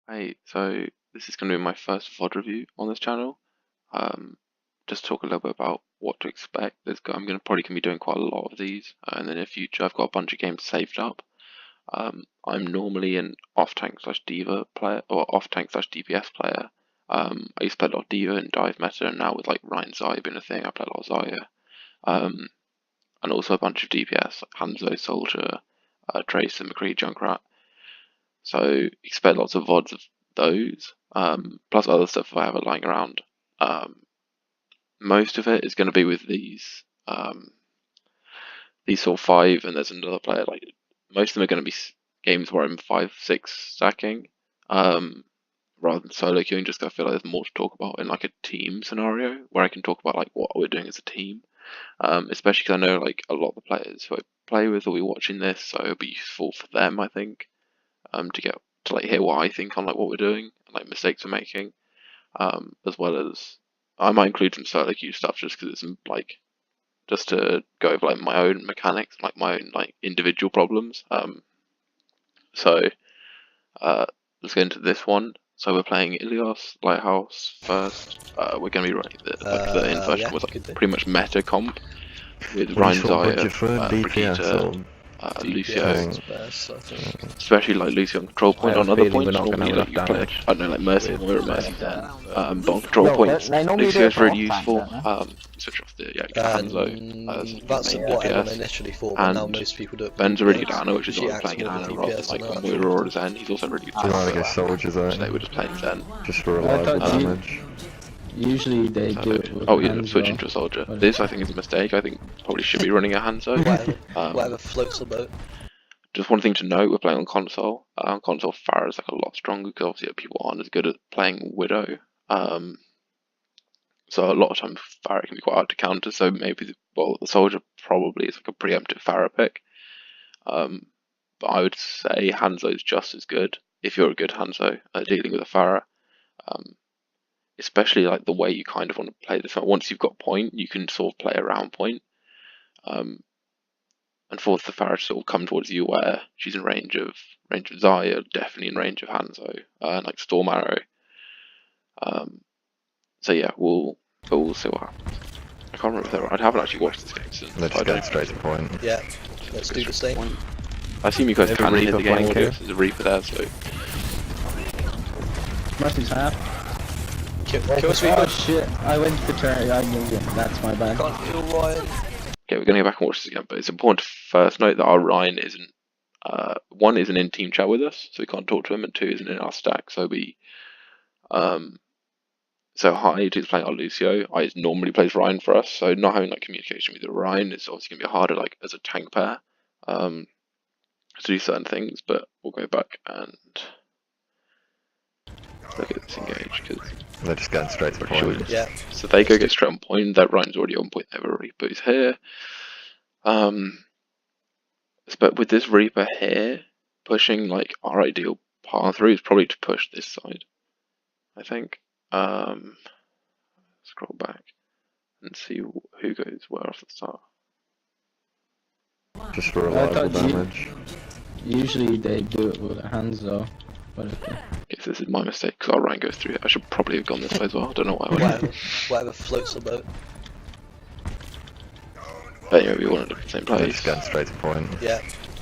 Hey, so this is going to be my first VOD review on this channel. Um, just talk a little bit about what to expect. I'm going to probably be doing quite a lot of these in the near future. I've got a bunch of games saved up. I'm normally an off-tank slash diva player or off-tank slash DPS player. I used to play a lot of diva and dive meta, and now with like Ryan Zarya being a thing, I play a lot of Zarya. And also a bunch of DPS like Hanzo, Soldier, Tracer, McCree, Junkrat. So expect lots of VODs of those, plus other stuff I have it lying around. Most of it is going to be with these sort of five, and there's another player. Like most of them are going to be games where I'm 5-6 stacking, rather than solo queuing. Just 'cause I feel like there's more to talk about in like a team scenario where I can talk about like what we're doing as a team. Especially because I know like a lot of the players who I play with will be watching this, so it'll be useful for them, I think, to get to like hear what I think on like what we're doing and like mistakes we're making, as well as I might include some solo queue stuff just because it's like just to go over like my own mechanics, like my own like individual problems. So let's get into this one. So we're playing Illios Lighthouse first. We're going to be running the inversion was like pretty much meta comp with Ryan Zarya, Brigitte, Lucio, especially like Lucio on control point. On other points, normally like you play, I don't know, like Mercy Moira, Mercy Zen, but on control points, Lucio is really useful. Switch off the Hanzo That's main what everyone DPS, initially thought, but now most people do it. Ben's a really good Ana, which is why I'm acts playing an more Ana than rather than DPS like than a an Moira or a Zen. He's also really good. You want to get soldiers out. Today we're just playing Zen. Just for reliable damage. Usually they do it with Oh yeah, Hanzo. switching to a soldier. This I think is a mistake. I think probably should be running a Hanzo. Whatever floats the boat. Just one thing to note, we're playing on console. On console, Pharah is like a lot stronger because obviously people aren't as good at playing Widow. So a lot of times Pharah can be quite hard to counter. So maybe the soldier probably is like a preemptive Pharah pick. But I would say Hanzo is just as good if you're a good Hanzo dealing with a Pharah. Especially like the way you kind of want to play this. Once you've got point, you can sort of play around point. And force the Pharah to sort of come towards you where she's in range of Zarya, definitely in range of Hanzo, and like Storm Arrow. So yeah, we'll see what happens. I can't remember if they're. I haven't actually watched this game since. Let's just get straight to point. Yeah, let's do the same. I assume you guys can hit the game audio. There's a Reaper there, so. Mercy's half. Kill Sweeper. Oh shit, I went to turn. I moved it. That's my bad. Can't kill Ryan. Okay, we're going to go back and watch this again, but it's important to first note that our Ryan isn't, one, isn't in team chat with us, so we can't talk to him, and two, isn't in our stack, so so Hyde, who's playing our Lucio, Hyde normally plays Ryan for us, so not having like communication with Ryan is obviously going to be harder like as a tank pair, to do certain things, but we'll go back and look at this engage, because They're just getting straight to the point. Yeah. so they go get straight on point. That Ryan's already on point. They have a Reaper who's here. But with this Reaper here, pushing like our ideal path through is probably to push this side. I think. Scroll back and see who goes where off the start. Just for reliable damage. Usually they do it with Hanzo. But okay. Guess this is my mistake because our Ryan goes through it. I should probably have gone this way as well. I don't know why I went. Whatever floats the boat. But anyway, we wanted to the same They're place. just getting straight to point. Yeah,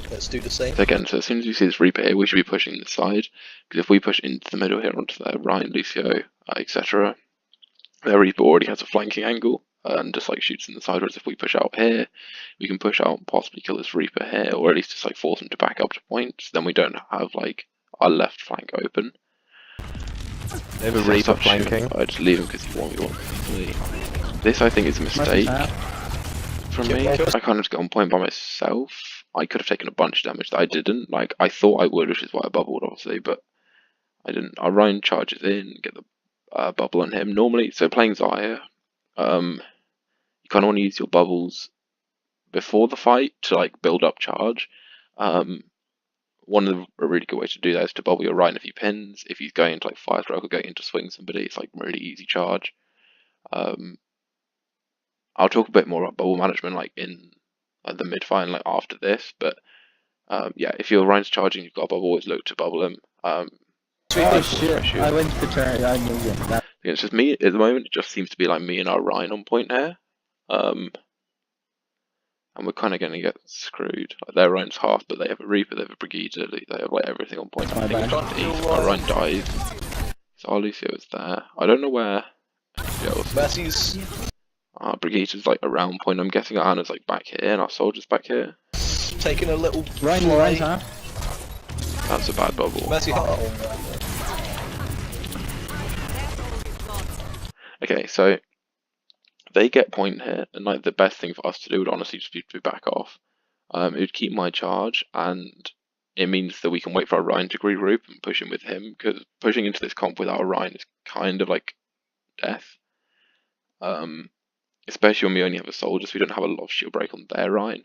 let's do the same. So again, so as soon as we see this Reaper here, we should be pushing this side. Because if we push into the middle here onto their Ryan, Lucio, etc., their Reaper already has a flanking angle and just like shoots in the side. Whereas if we push out here, we can push out and possibly kill this Reaper here, or at least just like force them to back up to points. Then we don't have like our left flank open. They have a Reaper flanking. I just leave him because he won't be. This I think is a mistake from me. I kind of just got on point by myself. I could have taken a bunch of damage that I didn't. Like I thought I would, which is why I bubbled obviously, but I didn't. Our Ryan charges in, get the bubble on him. Normally, so playing Zarya, you kind of want to use your bubbles before the fight to like build up charge. One of a really good way to do that is to bubble your Ryan if he pins. If he's going into like fire stroke or going into swing somebody, it's like really easy charge. I'll talk a bit more about bubble management like in the mid fight like after this, but yeah, if your Ryan's charging, you've got a bubble, always look to bubble him. Oh shit, pressure. I went to turn, I moved it. That, It's just me at the moment. It just seems to be like me and our Ryan on point here, and we're kind of going to get screwed. Like their Ryan's half, but they have a Reaper, they have a Brigitte, they have like everything on point. I think it's just easy. Our Ryan died, so our Lucio is there. I don't know where. Mercy's Brigitte's like around point. I'm guessing our Anna's like back here, and our soldier's back here. taking a little Ryan's fly. half. That's a bad bubble. Mercy half. Okay, so they get point here, and like the best thing for us to do would honestly just be to back off. It would keep my charge, and it means that we can wait for our Ryan to regroup and push in with him, because pushing into this comp without a Ryan is kind of like death. Especially when we only have a soldier, so we don't have a lot of shield break on their Ryan.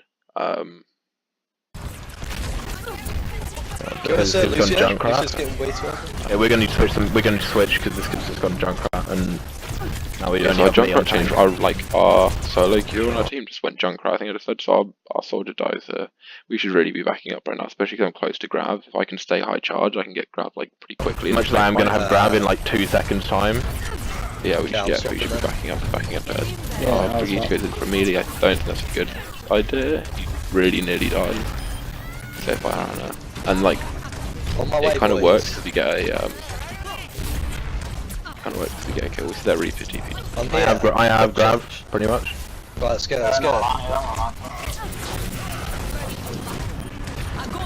Give us a It's gone Lucio. Lucio's Junkrat. getting way too early. Yeah, we're going to switch them. We're going to switch because this kid's just gone Junkrat, and now we Yeah, only so our have me on Junkrat changed. tank. Our solo queue on our team just went Junkrat. I think I just said, so our soldier dies there. We should really be backing up right now, especially because I'm close to Grav. If I can stay high charge, I can get Grav like pretty quickly. Much like I'm going to have Grav in like 2 seconds time. Yeah, we should be backing up there. Brigitte goes in for melee. I don't think that's a good idea. He really nearly died. Saved by Anna. And like, On my way, it kind of boys. works if you get a kill. We see that Reaper TP. I'm I here. have Grav, pretty much. Right, let's go, let's go.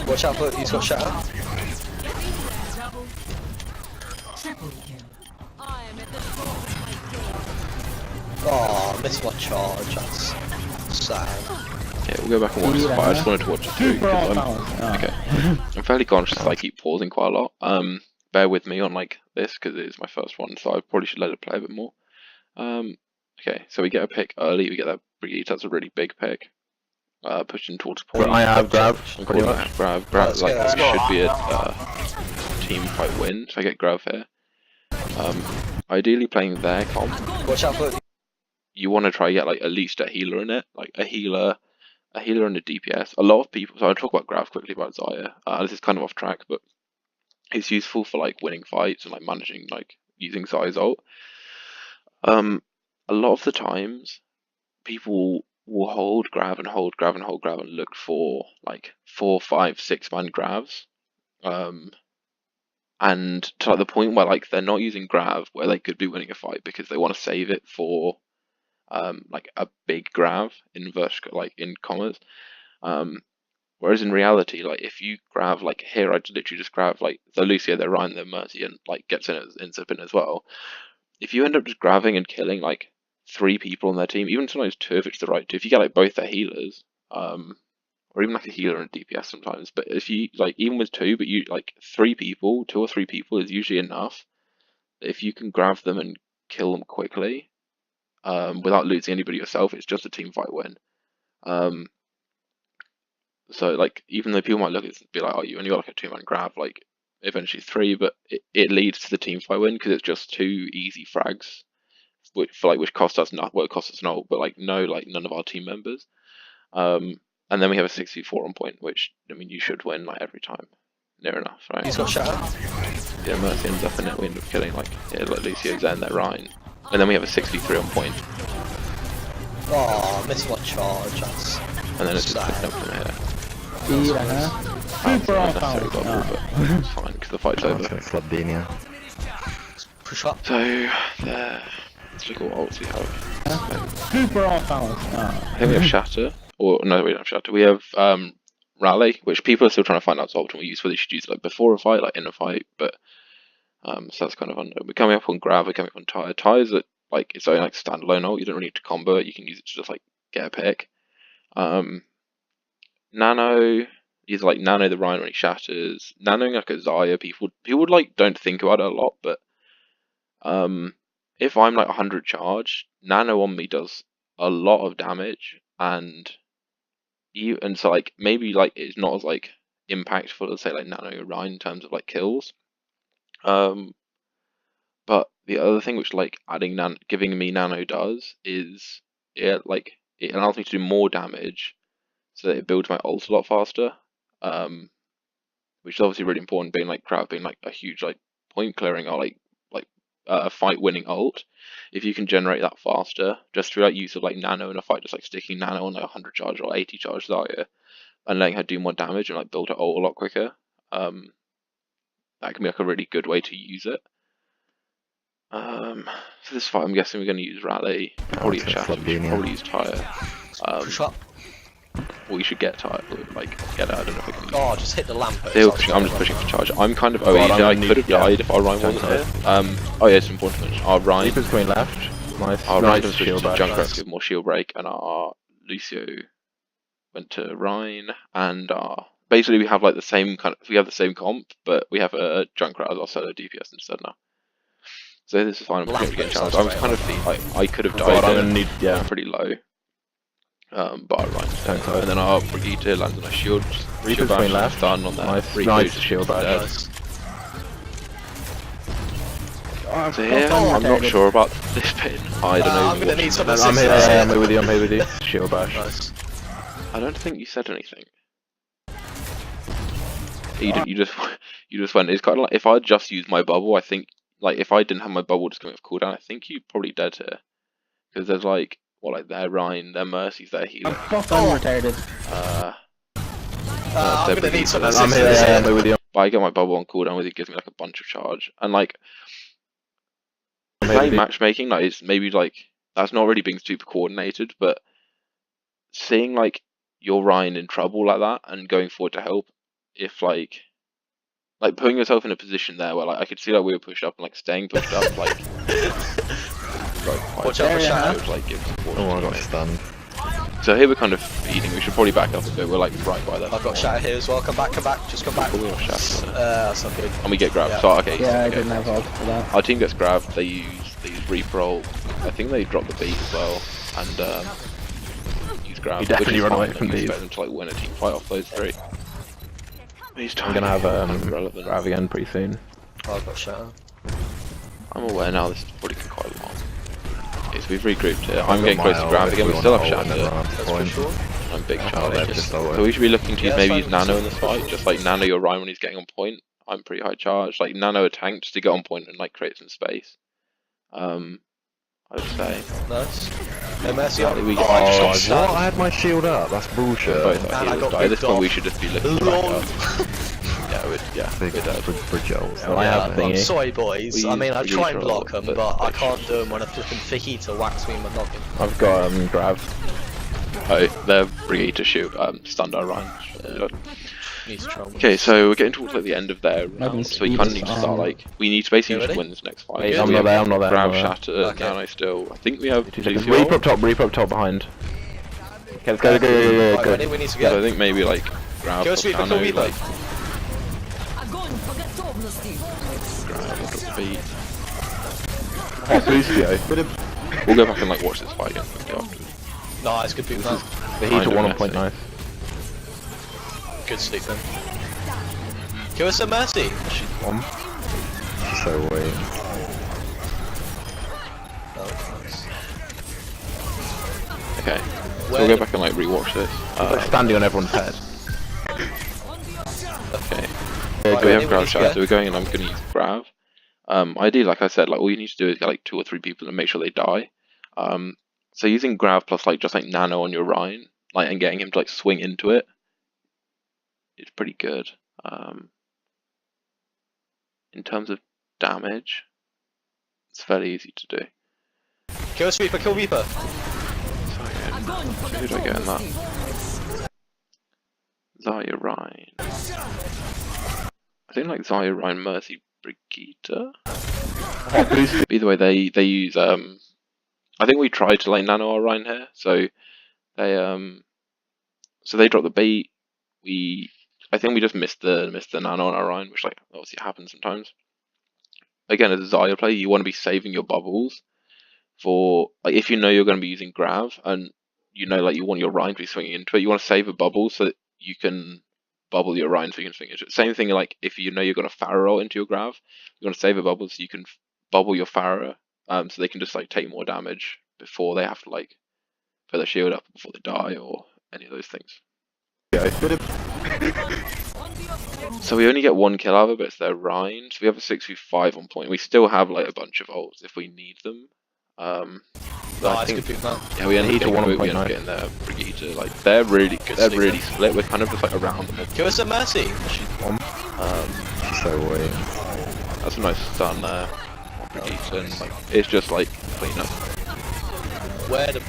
Watch out for, he's got shatter. Oh, missed my charge, that's sad. Okay, we'll go back and watch this fight. I just wanted to watch it through because Okay. I'm fairly conscious that I keep pausing quite a lot. Bear with me on like this because it is my first one, so I probably should let it play a bit more. Okay, so we get a pick early. We get that Brigitte. That's a really big pick. Pushing towards point. I have Grav, I'm pretty calling much. that Grav. Let's Like go, let's this go. should be a team fight win. So I get Grav here. Ideally playing their comp. Watch out for, You want to try get like at least a healer in it, like a healer and a DPS. A lot of people. So I'll talk about Grav quickly about Zarya. This is kind of off track, but it's useful for like winning fights and like managing like using Zarya's ult. A lot of the times, people will hold Grav and hold Grav and hold Grav and look for like 4, 5, 6 man Gravs. And to like the point where like they're not using Grav where they could be winning a fight because they want to save it for like a big Grav in like in commas. Whereas in reality, like if you Grav like here, I'd literally just Grav like the Lucio, their Ryan, their Mercy, and like gets in in as well. If you end up just grabbing and killing like 3 people on their team, even sometimes 2 if it's the right 2, if you get like both their healers, or even like a healer and DPS sometimes, but if you like even with 2, but you like 3 people, 2 or 3 people is usually enough. If you can grab them and kill them quickly, without losing anybody yourself, it's just a team fight win. So like even though people might look at it and be like, oh, you only got like a 2-man grab, like eventually 3, but it leads to the team fight win because it's just 2 easy frags, which cost us not well, it cost us an ult, but like none of our team members. And then we have a 6v4 on point, which I mean you should win like every time, near enough, right? he's got shatter. Yeah, Mercy ends up in it. We end up killing like Lucio's and their Ryan, and then we have a 6v3 on point, Oh, missed my charge, that's and then it's just sad. picking up from here. Super Not on necessarily power. bubble, but it's fine because the fight's I'm over. just going to club Denia. Push up. So there. Let's look at what ults we have. Super on power. I think we have Shatter, or no, we don't have Shatter. We have Rally, which people are still trying to find out its ultimate use. Whether you should use it like before a fight, like in a fight, but so that's kind of unknown. We're coming up on Grav. We're coming up on Tire. Tire's at like its own like standalone ult. You don't really need to combo it. You can use it to just like get a pick. Nano. Either like Nano the Rhino when he shatters. Nanoing like a Zarya, people like don't think about it a lot, but if I'm like 100 charge, Nano on me does a lot of damage, and so like maybe like it's not as like impactful as say like Nano Rhine in terms of like kills. But the other thing which like giving me Nano does is it allows me to do more damage, so that it builds my ult a lot faster. Which is obviously really important, being like Crowd being like a huge like point clearing or fight winning ult, if you can generate that faster, just through like use of like nano in a fight, just like sticking nano on like 100 charge or 80 charge Zarya, and letting her do more damage and like build her ult a lot quicker, that can be like a really good way to use it. So this fight, I'm guessing we're going to use Rally, probably a Shatter, we should probably use Tire. Push up. Or we should get Tire, like get out. I don't know if we can. Oh, just hit the lamp. I'm just pushing for charge. I'm kind of OE here. I could have died if our Ryan wasn't here. Oh yeah, it's important to mention. Our Ryan. Reaper's going left. Nice. Our Nice Ryan shield to bash. Junkrat to give more shield break, and our Lucio went to Ryan, and basically we have like the same we have the same comp, but we have a Junkrat as our solo DPS instead now. So this is fine. I'm pretty getting challenged. I was kind of I could have died. I'm gonna need pretty low. But I Ryan's and then our Brigitte lands on a shield. Reaper's going left. Stun on that. Nice shield bash. So here, I'm not sure about this bit. I don't know. I'm gonna need some I'm assistance. here with you. I'm here with you. Shield bash. Nice. I don't think you said anything. You just went. It's kind of like if I just used my bubble. I think like if I didn't have my bubble just coming off cooldown, I think you'd probably dead here because there's like their Rhine, their Mercy's, their healer. I'm retarded. I'm gonna need some I'm assistance. here with you. But I get my bubble on cooldown with it, gives me like a bunch of charge, and like playing matchmaking, like it's maybe like that's not really being super coordinated, but seeing like your Ryan in trouble like that and going forward to help, if like putting yourself in a position there where like I could see like we were pushed up and like staying pushed up like Watch out for Shatter. like give support. Oh, I got stunned. So here we're kind of feeding. We should probably back up a bit. We're like right by that. I've got Shatter here as well. Come back, just come back. That's not good. And we get grabbed. Yeah. So okay. Yeah, I okay. didn't have ult for that. Our team gets grabbed. They use Reaper ult. I think they drop the beat as well and use grab. You definitely run away fine. from You these. expect them to like win a team fight off those three. I'm gonna have grab again pretty soon. Oh, I've got Shatter. I'm aware now. This is probably quite long. Okay, so we've regrouped here. I'm getting close to grab again. We still have Shatter. That's for sure. I'm big Oh, Charlie. they've just stolen. So we should be looking to Yeah, maybe that's use fine. Nano in this fight, just like Nano your Ryan when he's getting on point. I'm pretty high charge. Like Nano a tank just to get on point and like create some space. I would say. Nice. Hey, Mercy on. We get I just got What? stunned. I had my shield up. That's bullshit. both Man, our I healers got die. At this picked point we off. should just be looking to back Lol. up. Big we're dead. for Joel's. Yeah, I have I'm thingy. sorry, boys. We I mean, I use try and Reaper block ult, them, but but I they can't should. do them when a flipping Fajita whacks me in my noggin. I've got grab. Oh, their Brigitte shoot stunned our Ryan. Need to try and win. Okay, so we're getting towards like the end of their Having round, so we speed kind of is need to on. start like we need to basically You just ready? win this next fight. Okay. So I'm we not there, have I'm not there, Grab, I'm not Shatter, Okay. Nano still. I think we have Lucio. Reaper up top behind. Okay, let's go, Right, go. ready? We need to So I go. think maybe like Grab Kill or Sweeper, Nano, kill Reaper. like Grab or drop the beat. Oh, Lucio. We'll go back and like watch this fight again quickly afterwards. Nice, good boot, man. The heat at Kinda 1 point, messy. nice. Good sleep then. Give us some Mercy. She's so weak. Oh, nice. Okay, so Where- we'll go back and like rewatch this. Like standing on everyone's head. Okay. Right, So we ready? have We Grab need to Shatter, go. so we're going and I'm going to use Grab. Ideally, like I said, like all you need to do is get like 2 or 3 people and make sure they die. So using Grab plus like just like Nano on your Rhine, like and getting him to like swing into it, is pretty good. In terms of damage, it's fairly easy to do. Kill Sweeper, kill Reaper. So again, who do I get in that? Zarya Rhine. I think like Zarya Rhine Mercy Brigitte. Either way, they use I think we tried to like Nano our Rhine here, so they drop the bait. I think we just missed the Nano on our Rhine, which like obviously happens sometimes. Again, as a Zarya player, you want to be saving your bubbles for like if you know you're going to be using Grav and you know like you want your Rhine to be swinging into it, you want to save a bubble so that you can bubble your Rhine so you can swing into it. Same thing like if you know you're going to Pharah roll into your Grav, you want to save a bubble so you can bubble your Pharah, so they can just like take more damage before they have to like put their shield up before they die or any of those things. So we only get 1 kill out of it, but it's their Rhine. So we have a 6v5 on point. We still have like a bunch of ults if we need them. But I think, yeah, we end up getting boot, we end up getting their Brigitte. Like they're really split. We're kind of just like around them. Give us a mercy. She's so weird. That's a nice stun there. Brigitte, and like it's just like clean up. Where the?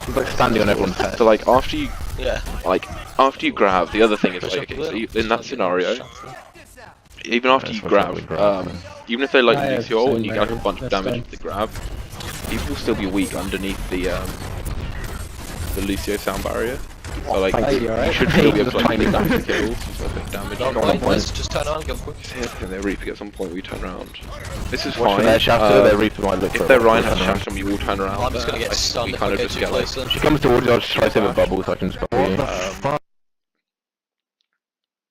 She's like standing on everyone's head. So like after you, Yeah. like after you grab, the other thing is like, okay, so you, in that scenario, even after you grab, even if they like lose your ult and you get like a bunch of damage with the grab, people will still be weak underneath the Lucio sound barrier. So like you should still be able to like back the kills, so a bit of damage. Let's just turn on, go quick. And their Reaper gets some point we turn around. This is Watch fine. their shatter, their Reaper might look if for their it. Rhine has shatter and we all turn around, I'm just gonna get stunned we if kind I of get just too get like close. She comes towards you, I'll just try to save a bubble so I can just bubble you.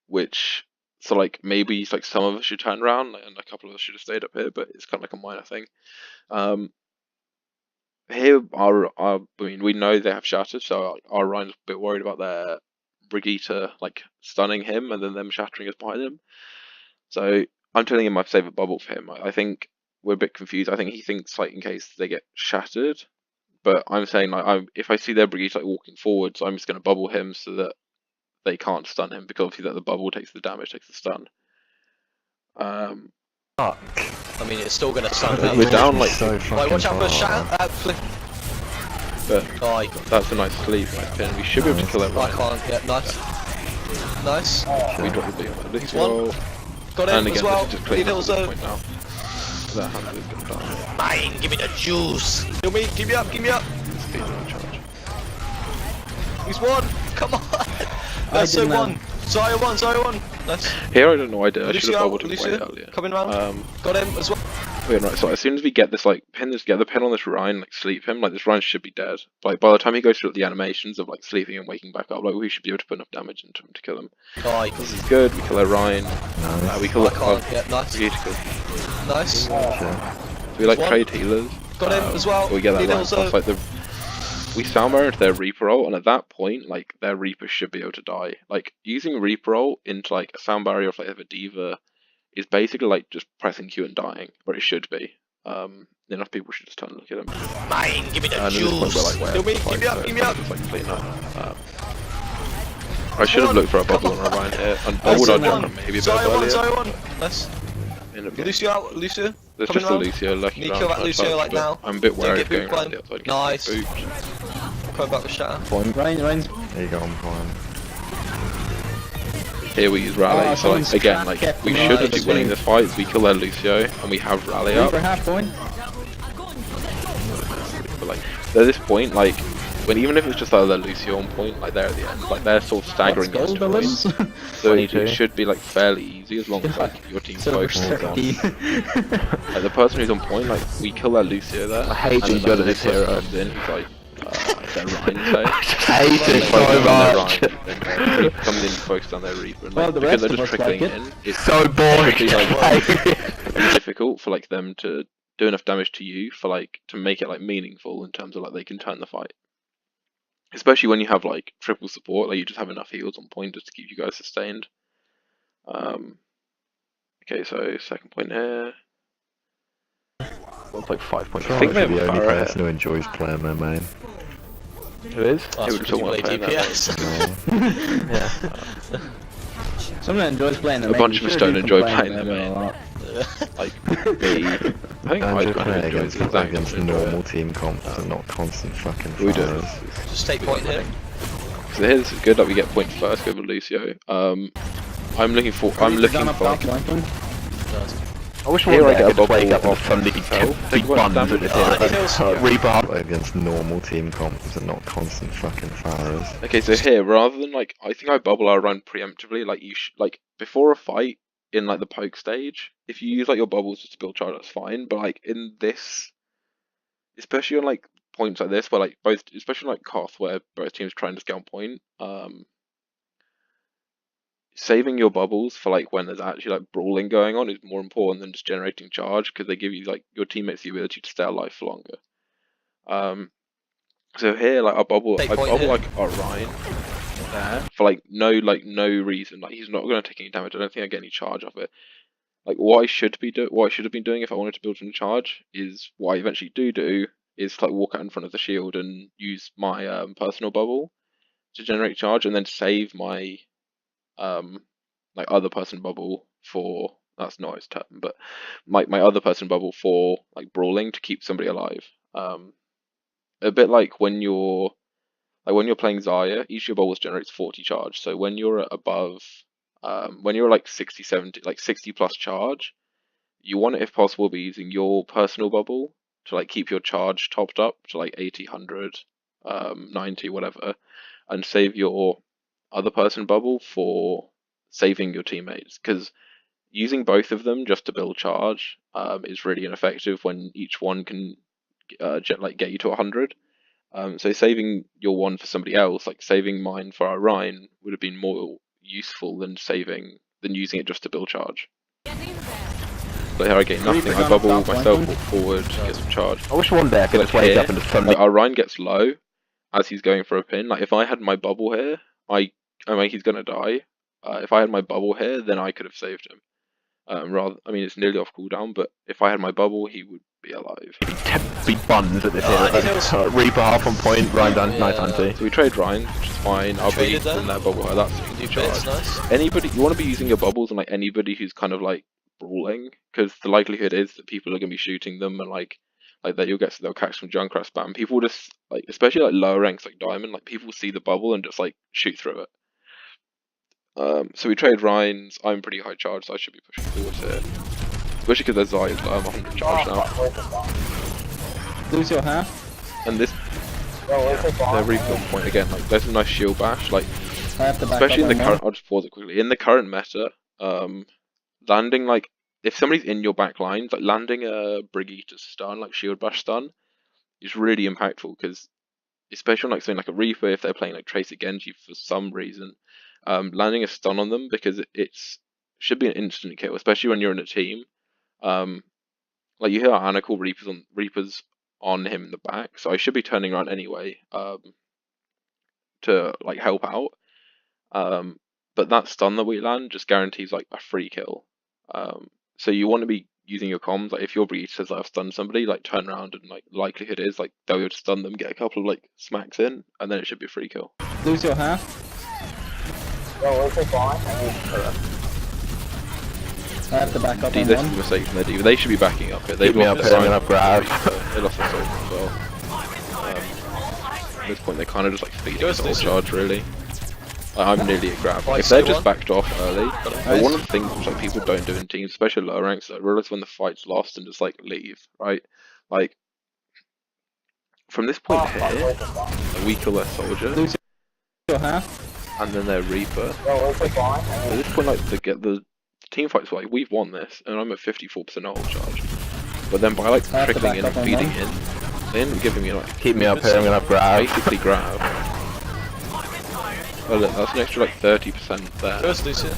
which so like maybe it's like some of us should turn around and a couple of us should have stayed up here, but it's kind of like a minor thing. Here I mean we know they have shatter, so our Rhine's a bit worried about their Brigitte like stunning him and then them shattering us behind him. So I'm telling him I've saved a bubble for him. I think we're a bit confused. I think he thinks like in case they get shattered, but I'm saying like if I see their Brigitte like walking forwards, I'm just going to bubble him so that they can't stun him, because obviously that the bubble takes the damage, takes the stun. Fuck. I mean, it's still gonna stun me. We're down like, so Like, watch out for a shatter. Flip. but Oh, you got. that's a nice sleep, my pin. We should be able to kill I everyone. can't. Yeah, nice. Nice. We drop the beam on this one. roll. Got And him again, as well. this is just clean Need up it at this also. point now. That hand is going to die. Mine, give me the juice. Kill me, give me up, give me up. It's being on charge. He's one. Come on. That's so didn't one. Zarya one, Zarya one. Nice. Here I don't know what I did. I should Lucio, have bubbled him way Lucio, earlier. coming round. Got him as well. Wait, right, so as soon as we get this, like, get the pin on this Rhine, like, sleep him, like, this Rhine should be dead. Like, by the time he goes through the animations of, like, sleeping and waking back up, like, we should be able to put enough damage into him to kill him. Oh, he This is good, we kill our Rhine, we kill I can't. Yeah, nice. Nice. So we, like, One. trade healers. Got him as well. We get that Need Rhine also. plus, like, we soundbar into their Reaper ult, and at that point, like, their Reaper should be able to die. Like, using Reaper ult into, like, a sound barrier of, like, a Diva is basically, like, just pressing Q and dying, or it should be. Enough people should just turn and look at them. Mine, give me the And then this point juice. where, like, where Kill me, it's give me up, like, give me up. it's, like, clean up. I should have looked for a bubble on our Rhine here, and bubbled our jump maybe a bit earlier. Zarya one. Nice. End up getting- Lucio out, Lucio. There's coming just a round. Lucio lurking Need to around kill that trying to Lucio, touch, like, but now. I'm a bit Don't worried get going booped around the by outside. him. Nice. Booped. Coming back with shatter. Point. Ryan's There you go, on point. Here we use rally, Oh, so like, someone's again, like we should have Nice. been winning this fight. We kill their Lucio and we have rally up. for half point. But like at this point, like when even if it's just like their Lucio on point, like they're at the end, like they're sort of staggering Let's into go, points. villains. So it 22. should be like fairly easy as long as like your team Silver focuses on 30. like the person who's on point. Like we kill their Lucio there. I hate and being then good at next this person hero. comes in, he's like. Their Rhine say. I hate it so much. Then comes in focused on their Reaper, and like, Well, the because rest they're of just us like trickling it. in. It's So boring. actually, like, I hate it. it's difficult for like them to do enough damage to you for like to make it like meaningful in terms of like they can turn the fight. Especially when you have like triple support, like you just have enough heals on point just to keep you guys sustained. Okay, so second point here. It's like 5 points. I think they have the a only Farah person who enjoys playing their main. It is. That's It would still want to play DPS. No. Someone that enjoys playing the A main. bunch You of us should don't be enjoy complaining playing the about it a main. lot. Like me. I think I Andrew kind of play enjoy against, it. Zach against doesn't enjoy normal it. team comps and not constant fucking We do. fires. Just take point here. So here's good that we get point first with Lucio. I'm looking for Done up like, top flanking. I wish Here I get a could wake bubble up and off suddenly Fell. big Think about buns damage. at this kills hero. you. Reaper against normal team comps and not constant fucking fires. Okay, so here, rather than like, I think I bubble our run preemptively. Like you like before a fight in like the poke stage, if you use like your bubbles just to build charge, that's fine. But like in this, especially on like points like this, where like both, especially like Koth, where both teams try and just get on point, saving your bubbles for like when there's actually like brawling going on is more important than just generating charge, because they give you like your teammates the ability to stay alive for longer. So here, like I bubble Take point here. like our Rhine, there for no reason. Like he's not going to take any damage. I don't think I get any charge off it. Like what I should have been doing if I wanted to build some charge is what I eventually do is like walk out in front of the shield and use my personal bubble to generate charge, and then save my like other person bubble for, that's not his term, but my other person bubble for like brawling to keep somebody alive. A bit like when you're playing Zarya, each of your bubbles generates 40 charge. So when you're at above, when you're like 60, 70, like 60 plus charge, you want it if possible be using your personal bubble to like keep your charge topped up to like 80, 100, 90, whatever, and save your other person bubble for saving your teammates. Because using both of them just to build charge is really ineffective when each one can get you to 100. So saving your one for somebody else, like saving mine for our Rhine, would have been more useful than using it just to build charge. So here I gain nothing. I bubble myself, walk forward, get some charge. I wish one day I could just wake up and just suddenly. Like our Rhine gets low as he's going for a pin. Like if I had my bubble here, I mean he's gonna die. If I had my bubble here, then I could have saved him. I mean it's nearly off cooldown, but if I had my bubble, he would be alive. Be buns at this here. Reaper half on point, Ryan down nice anti. So we trade Ryan, which is fine. I'll be in their bubble. That's easy charge. Nice. Anybody, you want to be using your bubbles on like anybody who's kind of like brawling, because the likelihood is that people are going to be shooting them, and like that they'll catch some Junkrat spam. People just like, especially like lower ranks like Diamond, like people see the bubble and just like shoot through it. So we trade Rhines. I'm pretty high charge, so I should be pushing forwards here. Especially because there's Zarya's low, I'm 100 charge now. Lose your half. And this, their refill point again, like there's a nice shield bash, like I have to back especially in up the current. I'll just pause it quickly. In the current meta, landing like if somebody's in your back lines, like landing a Brigitte stun, like shield bash stun, is really impactful because especially on like something like a Reaper, if they're playing like Tracer Genji for some reason, landing a stun on them because it's should be an instant kill, especially when you're in a team. Like you hear Anna call Reapers on him in the back, so I should be turning around anyway to like help out. But that stun that we land just guarantees like a free kill. So you want to be using your comms, like if your breach says I've stunned somebody, like turn around and like likelihood is like they'll just stun them, get a couple of like smacks in, and then it should be a free kill. Lose your half. I have to back up on This is one. a mistake from their diva. They should be backing up here. They've Keep me up lost here, I'm gonna grab. They lost their soul as well. At this point, they're kind of just like feeding soul charge really. I'm nearly at grab. If they're just backed off early, like, one of the things which like people don't do in teams, especially lower ranks, I realize when the fight's lost and just like leave, right? Like from this point here, we kill their soldier, Lose your half. and then their Reaper. At this point, like the team fights, like we've won this, and I'm at 54% ult charge. But then by like trickling in and feeding in, they end up giving me like Keep me up here, I'm gonna grab. basically grab. Oh look, that's an extra like 30% there. First Lucia.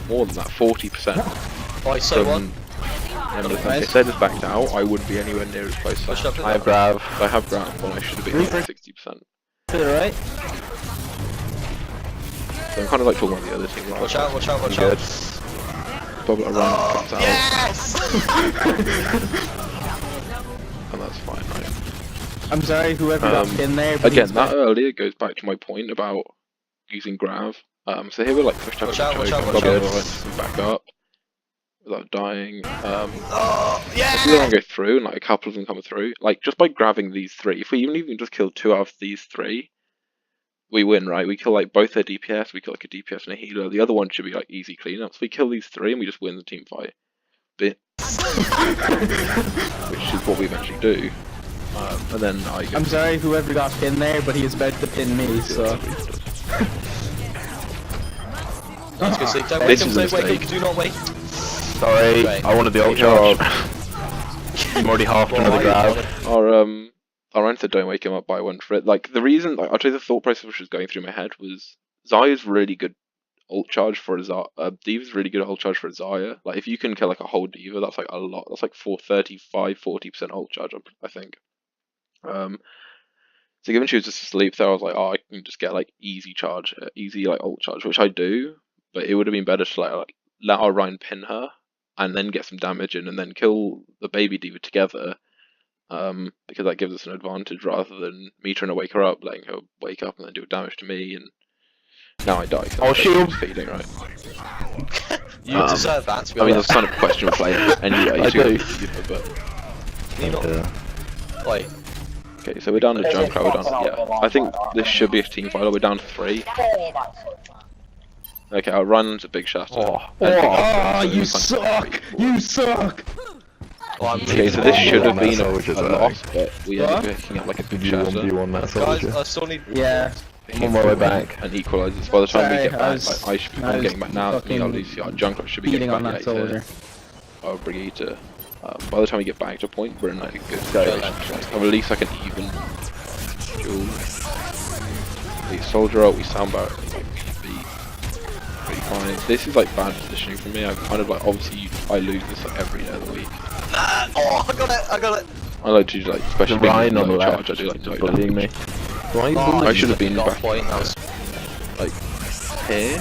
More than that, 40%. Right, so one. If they're just backed out, I wouldn't be anywhere near as close. Push up to I that. grab. I have grab, but I should have been like 60%. To the right. So I'm kind of like talking about the other team. Right? Watch out, watch out, watch Good. out. Bubble around comes out, Yes! and that's fine. Right? I'm sorry, whoever got in there. But Again, he's that back. earlier goes back to my point about using grav. So here we're like pushed out Watch with out, the watch choke, out, and watch bubble out. and back up without dying. Oh, If we yeah! don't go through and like a couple of them come through, like just by grabbing these three, if we even just kill 2 out of these 3, we win, right? We kill like both their DPS, we kill like a DPS and a healer. The other one should be like easy cleanups. We kill these 3 and we just win the team fight. Bit, which is what we eventually do. And then I go. I'm sorry, whoever got pinned there, but he is about to pin me, so. That's good, see. Don't wait, This don't is a wait, wait, mistake. do not wait. Sorry, Right. I wanted the ult Oh. charge. I'm already half another grab. Our answer don't wake him up by one for it. Like the reason, like, I'll tell you the thought process which was going through my head was Zarya's really good ult charge for a Zarya. Diva's really good ult charge for a Zarya. Like if you can kill like a whole Diva, that's like a lot. That's like 35, 40% ult charge, I think. So given she was just asleep there, I was like, oh, I can just get like easy charge, easy like ult charge, which I do. But it would have been better to like let our Ryan pin her and then get some damage in and then kill the baby diva together. Because that gives us an advantage rather than me trying to wake her up, letting her wake up and then do damage to me, and now I die. Oh, shield feeding, right? You deserve that, to be I mean, honest. that's kind of questionable play anyway. I do. But You not... Wait. okay, so we're down to Junkrat. We're down. Yeah, I think this should be a team fight. We're down to 3. Okay, our Ryan's a big shatter. You suck! You suck! Well, Okay, so this should have been a Soldier's loss, but we ended up picking up like a big shatter. 1v1 that guys, soldier. I still need... Yeah. I'm on my way back. And equalizes. By the time we Sorry, get I back, was- like, I should be I was getting back now. It's me, fucking Illios, yeah, Junkrat should be getting Beating back on that later. soldier. Our Brigitte. By the time we get back to a point, we're in like a good situation. Like, have at least like an even duel. We soldier out, we soundbar, like we should be pretty fine. This is like bad positioning for me. I kind of like obviously I lose this like every day of the week. Oh, I got it! I got it! I like to like especially being Ryan on the low left, charge. I do like no bullying me. damage. Why are you Oh, bullying I me? should have been got back a point. That was... like here.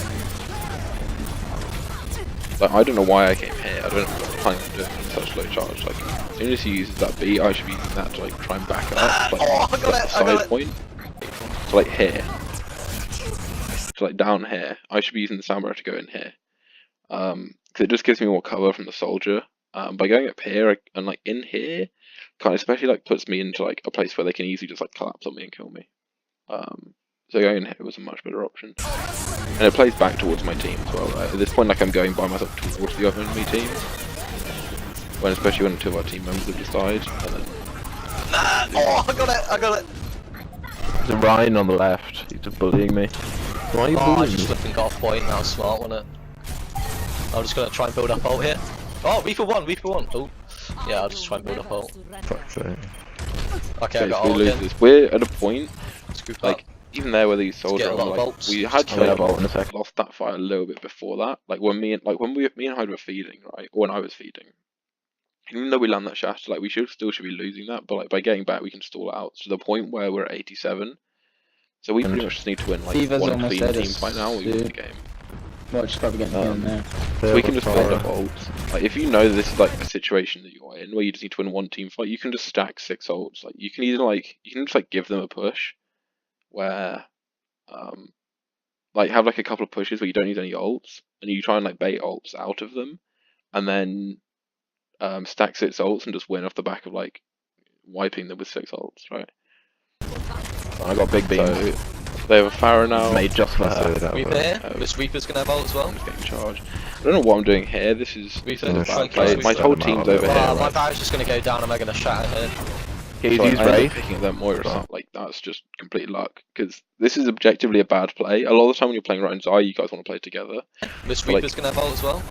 Like I don't know why I came here. I don't know what I'm planning on doing with such low charge. Like as soon as he uses that B, I should be using that to like try and back it up. Like, Oh, I got like it, the I got side it. point. So like here. So like down here. I should be using the samurai to go in here. Because it just gives me more cover from the soldier. By going up here and like in here, kind of especially like puts me into like a place where they can easily just like collapse on me and kill me. So going in here was a much better option. And it plays back towards my team as well. At this point, like I'm going by myself towards the other enemy team. When especially when 2 of our team members have just died. And then Oh, I got it! I got it! There's a Ryan on the left. He's just bullying me. Why are you Oh, I bullying just me? flipping got a point. That was smart, wasn't it? I'm just gonna try and build up ult here. Oh, Reaper 1, Reaper 1. Oh, yeah, I'll just try and build up ult. Fuck's sake. Okay, I so got we ult lose again. this. We're at a point, Scoop like, up. even there where these get soldiers a are, lot of like, ults. we had I'm gonna have to ult in a sec. lost that fight a little bit before that. Like when me and Hyde were feeding, right? Or when I was feeding. Even though we land that shatter, like we should be losing that, but like by getting back we can stall it out to the point where we're at 87. So we pretty much just need to win like Diva's one almost clean dead, team it's- fight now, we win the dude. game. Well, she's probably getting killed there. So we can just build up ults. Like if you know this is like a situation that you're in where you just need to win one team fight, you can just stack 6 ults. Like you can either like you can just like give them a push where like have like a couple of pushes where you don't use any ults and you try and like bait ults out of them and then stack 6 ults and just win off the back of like wiping them with 6 ults, right? I got big beams. So they have a Pharaoh now. Made just for her. Reaper here. This Reaper's gonna have ult as well. I'm just getting charged. I don't know what I'm doing here. This is Reaper. a bad Thank play. you. My whole team's over here. My Right? barrac's just gonna go down. I'm gonna shatter here. He's So I used ended up Wraith. picking them Moira stuff. Like that's just complete luck because this is objectively a bad play. A lot of the time when you're playing Ryan Zarya, you guys want to play together. This But, like, Reaper's gonna have ult as well.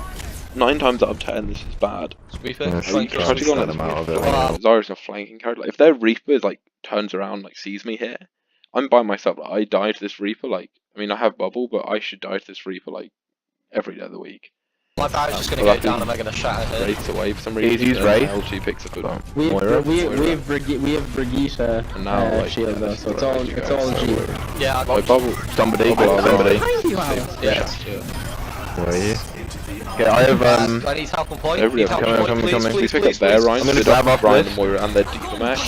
9 times out of 10, this is bad. Reaper. Yeah, Flank try us. Try to go on set like them out of it. Zarya's a flanking character. Like, if their Reaper like turns around, like sees me here, I'm by myself. Like, I die to this Reaper. Like, I mean, I have bubble, but I should die to this Reaper like every day of the week. My barrac's just gonna Well, go I down. think- I'm gonna shatter here. Wraith's away for some reason. He's used and Wraith. LG picks up a We have, Moira? we Moira. have Brigitte And now, like, shield yeah, though, this so is it's where all I do it's go, all so G. Yeah, I My got. bubble. Somebody, Bubble somebody. Yeah. Where are you? Okay, I have I need help on point. Every Need help other on coming, point, coming, please, coming. We please, pick please, up their please. Ryan, I'm gonna split grab up off Ryan this. and Moira and their Diva Mesh.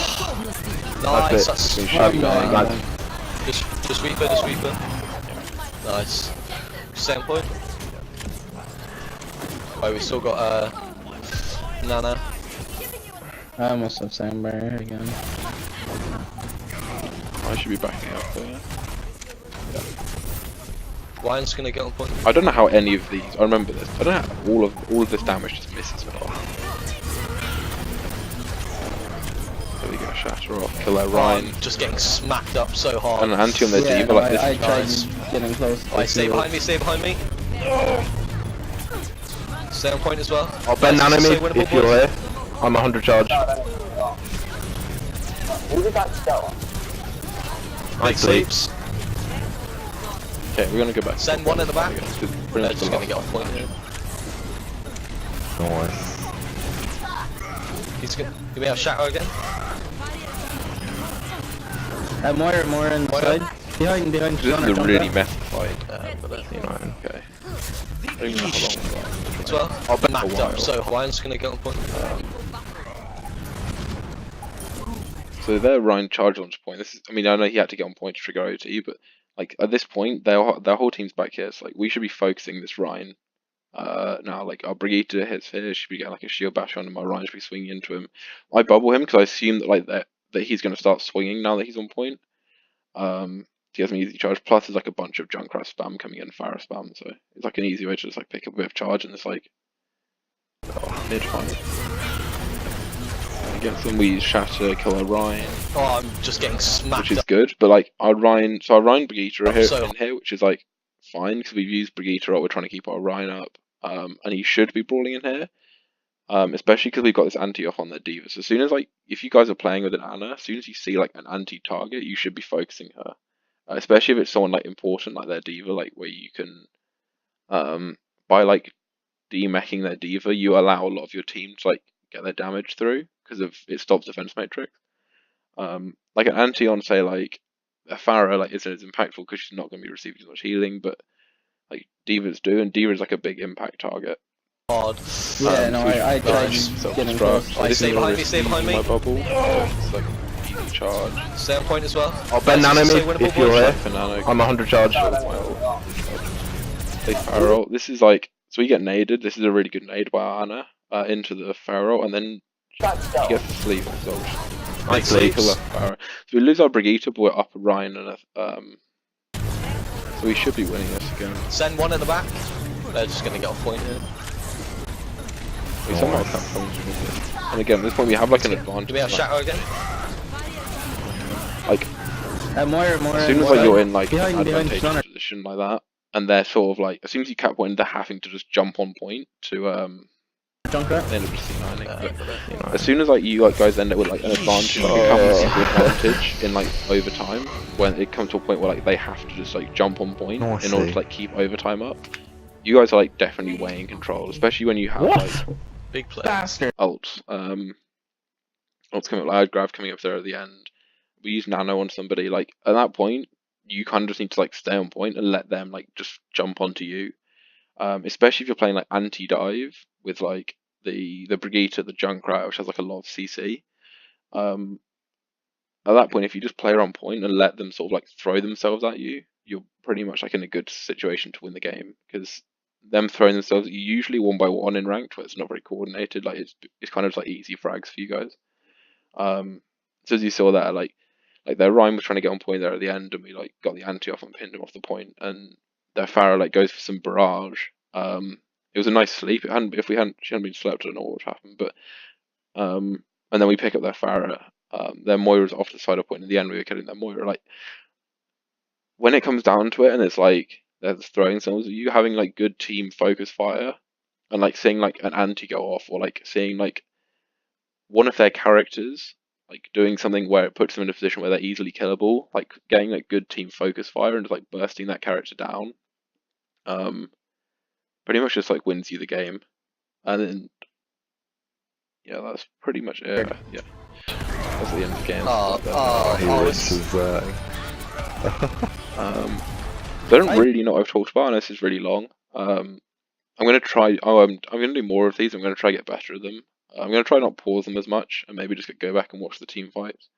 Nice. That's That's Shut down. down. just Reaper, just Reaper. Nice. Same point. Oh, we still got Nana. I almost have Sandbar again. I should be backing up there. Ryan's gonna get on point. I don't know how any of these. I remember this. I don't know how all of this damage just misses me off. There we go. Shatter off. Kill that Ryan. Just getting smacked up so hard. And an anti on their Yeah, Diva no, like this. I is tried nice. getting close. to Alright, the stay shield. behind me, stay behind me. Stay on point as well. I'll bend Nice, down on me so winnable, if you're boys. here. I'm 100 charge. Big sleeps. Okay, we're gonna go back. Send one in the back. Bring They're us just the gonna get on last point here. Nice. He's gonna. Do we have Shatter again? More inside. Behind, This Stunner, is a really Junkrat. messy fight. But that's Ryan. Okay. I don't even know how long we've got. as well. I'll bet a Mapped while. up, so Ryan's gonna get on point. So there, Ryan charged onto point. This is, I mean, I know he had to get on point to trigger OT, but like at this point, their whole team's back here. So like we should be focusing this Ryan. Now like our Brigitte hits here, should be getting like a shield bash on him. My Ryan should be swinging into him. I bubble him because I assume that like that he's going to start swinging now that he's on point. He has an easy charge. Plus, there's like a bunch of Junkrat spam coming in, Farah spam. So it's like an easy way to just like pick up a bit of charge in this like mid fight. Against them, we use Shatter, kill our Ryan. Oh, I'm just getting smacked Which is up. good, but like our Ryan, so our Ryan Brigitte are here So- in here, which is like fine because we've used Brigitte up. We're trying to keep our Ryan up, and he should be brawling in here, especially because we've got this anti off on their diva. So as soon as like if you guys are playing with an Anna, as soon as you see like an anti target, you should be focusing her, especially if it's someone like important like their diva, like where you can, by like demeching their diva, you allow a lot of your team to like get their damage through because of it stops defense matrix. Like an anti on say like a Farah like isn't as impactful because she's not going to be receiving as much healing, but like divas do, and diva is like a big impact target. Hard. Yeah, no, I tried Self getting close. destruct. Like, This stay is behind me, risk stay behind using me. my bubble. It's like easy charge. Stay on point as well. I'll bend Nice, nano say me winnable, if you're boys. here. For nano. I'm 100 charge. Play Farah. This is like so we get naded. This is a really good nade by Anna into the Farah, and then he gets to sleep as well. Nice Kill sleeps. the Farah. So we lose our Brigitte, but we're up Ryan and so we should be winning this again. Send one in the back. They're just gonna get off point here. We somehow come from and again, at this point we have like an advantage. Do we have like, Shadow again? like More as soon as like you're in like an behind advantageous Stunner. position like that, and they're sort of like as soon as you cap point, they're having to just jump on point to Junkrat. end up just C9ing. Yeah, But as soon as like you like guys end up with like an advantage, like a captaincy advantage in like overtime, when it comes to a point where like they have to just like jump on point in order to like keep overtime up, you guys are like definitely way in control, especially when you have like big play. ults. Ults coming up, loud grab coming up there at the end. We use nano on somebody. Like at that point, you kind of just need to like stay on point and let them like just jump onto you. Especially if you're playing like anti-dive with like the Brigitte, the Junkrat, which has like a lot of CC. At that point, if you just play her on point and let them sort of like throw themselves at you, you're pretty much like in a good situation to win the game because them throwing themselves at you usually 1-by-1 in ranked where it's not very coordinated. Like it's kind of like easy frags for you guys. So as you saw there, like their Ryan was trying to get on point there at the end, and we like got the anti off and pinned him off the point, and their Farah like goes for some barrage. It was a nice sleep. It hadn't if we hadn't she hadn't been slept, I don't know what would happen, but and then we pick up their Farah. Their Moira's off the side of point. In the end, we were killing their Moira. Like when it comes down to it, and it's like they're just throwing themselves, you having like good team focus fire, and like seeing like an anti go off, or like seeing like one of their characters like doing something where it puts them in a position where they're easily killable, like getting like good team focus fire and just like bursting that character down. Pretty much just like wins you the game, and then yeah, that's pretty much it. Yeah, that's the end of the game. They don't really know what I've talked about, and this is really long. I'm gonna try. I'm gonna do more of these. I'm gonna try to get better at them. I'm gonna try not pause them as much, and maybe just go back and watch the team fights.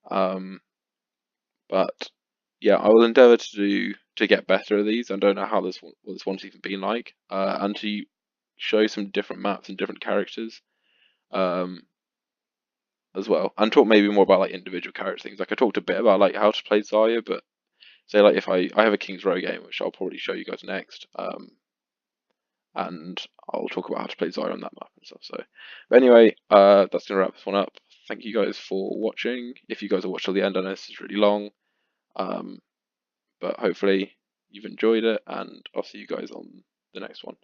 But yeah, I will endeavour to get better at these. I don't know how what this one's even been like, and to show some different maps and different characters, as well, and talk maybe more about like individual character things. Like I talked a bit about like how to play Zarya, but say like if I have a King's Row game, which I'll probably show you guys next, and I'll talk about how to play Zarya on that map and stuff. So, but anyway, that's gonna wrap this one up. Thank you guys for watching. If you guys have watched till the end, I know this is really long, but hopefully you've enjoyed it, and I'll see you guys on the next one.